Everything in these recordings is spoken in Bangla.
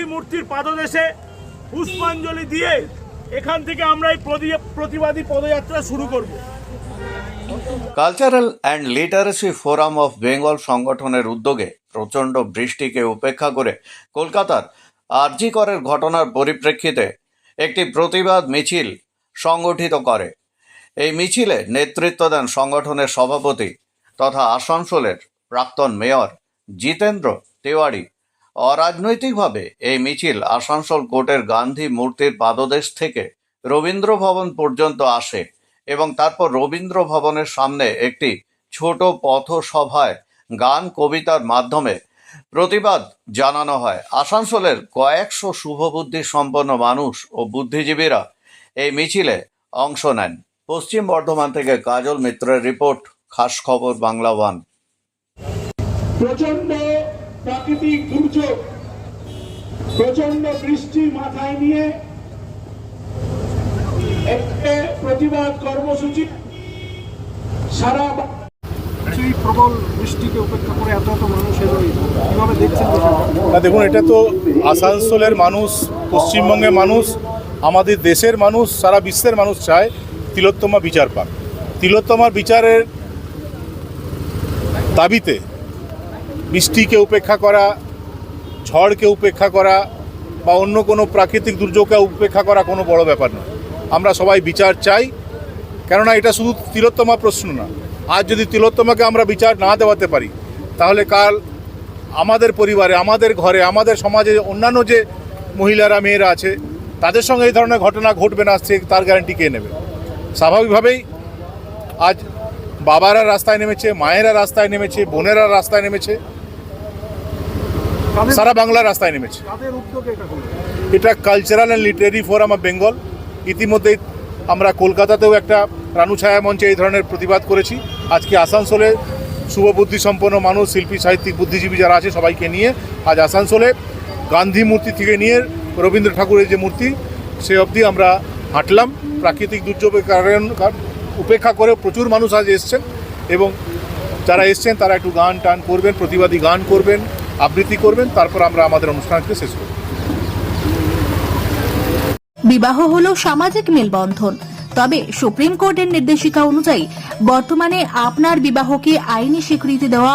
গান্ধী মূর্তির পাদদেশে পুষ্পাঞ্জলি দিয়ে এখান থেকে আমরা এই প্রতিবাদী পদযাত্রা শুরু করব। Cultural and literacy forum of Bengal সংগঠনের উদ্যোগে প্রচণ্ড বৃষ্টিকে উপেক্ষা করে কলকাতার আরজি করের ঘটনার পরিপ্রেক্ষিতে একটি প্রতিবাদ মিছিল সংগঠিত করে। এই মিছিলে নেতৃত্ব দেন সংগঠনের সভাপতি তথা আসানসোলের প্রাক্তন মেয়র জিতেন্দ্র তিওয়ারি। অরাজনৈতিকভাবে এই মিছিল আসানসোল কোর্টের গান্ধী মূর্তির পাদদেশ থেকে রবীন্দ্র ভবন পর্যন্ত আসে এবং তারপর রবীন্দ্র ভবনের সামনে একটি ছোট পথসভায় গান কবিতার মাধ্যমে প্রতিবাদ জানানো হয়। আসানসোলের কয়েকশো শুভবুদ্ধি সম্পন্ন মানুষ ও বুদ্ধিজীবীরা এই মিছিলে অংশ নেন। পশ্চিম বর্ধমান থেকে কাজল মিত্রের রিপোর্ট, খাস খবর বাংলা ওয়ান। প্রচন্ড প্রাকৃতিক দুর্যোগ, প্রচন্ড বৃষ্টি মাথায় নিয়ে একটি প্রতিবাদ কর্মসূচি সারা এই প্রবল বৃষ্টিকে উপেক্ষা করে এত মানুষ এলো, কিভাবে দেখছেন? দেখুন, এটা তো আসানসোলের মানুষ, পশ্চিমবঙ্গের মানুষ, আমাদের দেশের মানুষ, সারা বিশ্বের মানুষ চায় তিলোত্তমা বিচার পাক। তিলোত্তমার বিচারের দাবিতে বৃষ্টিকে উপেক্ষা করা, ঝড়কে উপেক্ষা করা বা অন্য কোনো প্রাকৃতিক দুর্যোগকে উপেক্ষা করা কোনো বড় ব্যাপার নয়। আমরা সবাই বিচার চাই, কেননা এটা শুধু তিলোত্তমা প্রশ্ন না। আজ যদি তিলোত্তমাকে আমরা বিচার না দেওয়াতে পারি, তাহলে কাল আমাদের পরিবারে, আমাদের ঘরে, আমাদের সমাজে অন্যান্য যে মহিলারা, মেয়েরা আছে, তাদের সঙ্গে এই ধরনের ঘটনা ঘটবে না, তার গ্যারান্টি কে নেবে? স্বাভাবিকভাবেই আজ বাবারা রাস্তায় নেমেছে, মায়েরা রাস্তায় নেমেছে, বোনেরা রাস্তায় নেমেছে, সারা বাংলা রাস্তায় নেমেছে। এটা cultural and literary forum of Bengal. ইতিমধ্যেই আমরা কলকাতাতেও একটা রানুছায়া মঞ্চে এই ধরনের প্রতিবাদ করেছি। আজকে আসানসোলে শুভবুদ্ধি সম্পন্ন মানুষ, শিল্পী, সাহিত্যিক, বুদ্ধিজীবী যারা আছে সবাইকে নিয়ে আজ আসানসোলে গান্ধী মূর্তি থেকে নিয়ে রবীন্দ্র ঠাকুরের যে মূর্তি সে অবধি আমরা হাঁটলাম। প্রাকৃতিক দুর্যোগের কারণ উপেক্ষা করে প্রচুর মানুষ আজ এসছেন এবং যারা এসছেন তারা একটু গান টান করবেন, প্রতিবাদী গান করবেন, আবৃত্তি করবেন, তারপর আমরা আমাদের অনুষ্ঠানকে শেষ করব। বিবাহ হলো সামাজিক মেলবন্ধন, তবে সুপ্রিম কোর্টের নির্দেশিকা অনুযায়ী বর্তমানে আপনার বিবাহকে আইনি স্বীকৃতি দেওয়া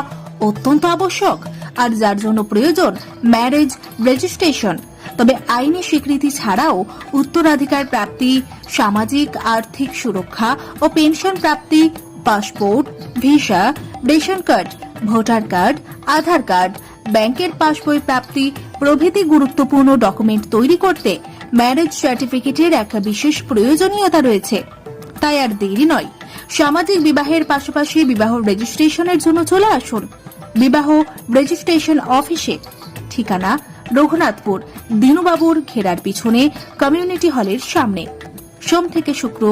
অত্যন্ত আবশ্যক, আর যার জন্য প্রয়োজন ম্যারেজ রেজিস্ট্রেশন। তবে আইনি স্বীকৃতি ছাড়াও উত্তরাধিকার প্রাপ্তি, সামাজিক আর্থিক সুরক্ষা ও পেনশন প্রাপ্তি, passport, visa, ration card, voter card, Aadhaar card, ব্যাংকের পাসবই প্রাপ্তি প্রভৃতি গুরুত্বপূর্ণ ডকুমেন্ট তৈরি করতে ম্যারেজ সার্টিফিকেটের একটা বিশেষ প্রয়োজনীয়তা রয়েছে। তাই আর দেরি নয়, সামাজিক বিবাহের পাশাপাশি বিবাহ রেজিস্ট্রেশনের জন্য চলে আসুন বিবাহ রেজিস্ট্রেশন অফিসে। ঠিকানা রঘুনাথপুর, দিনুবাবুর ঘেরার পিছনে, কমিউনিটি হলের সামনে। সোম থেকে শুক্র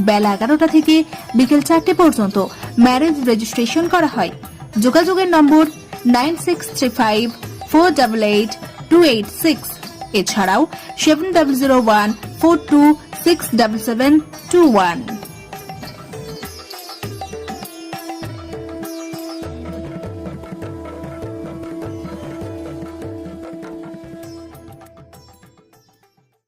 বেলা 11টা থেকে বিকেল 4টে পর্যন্ত ম্যারেজ রেজিস্ট্রেশন করা হয়। যোগাযোগের নম্বর 9635488286, এছাড়াও 700142677721।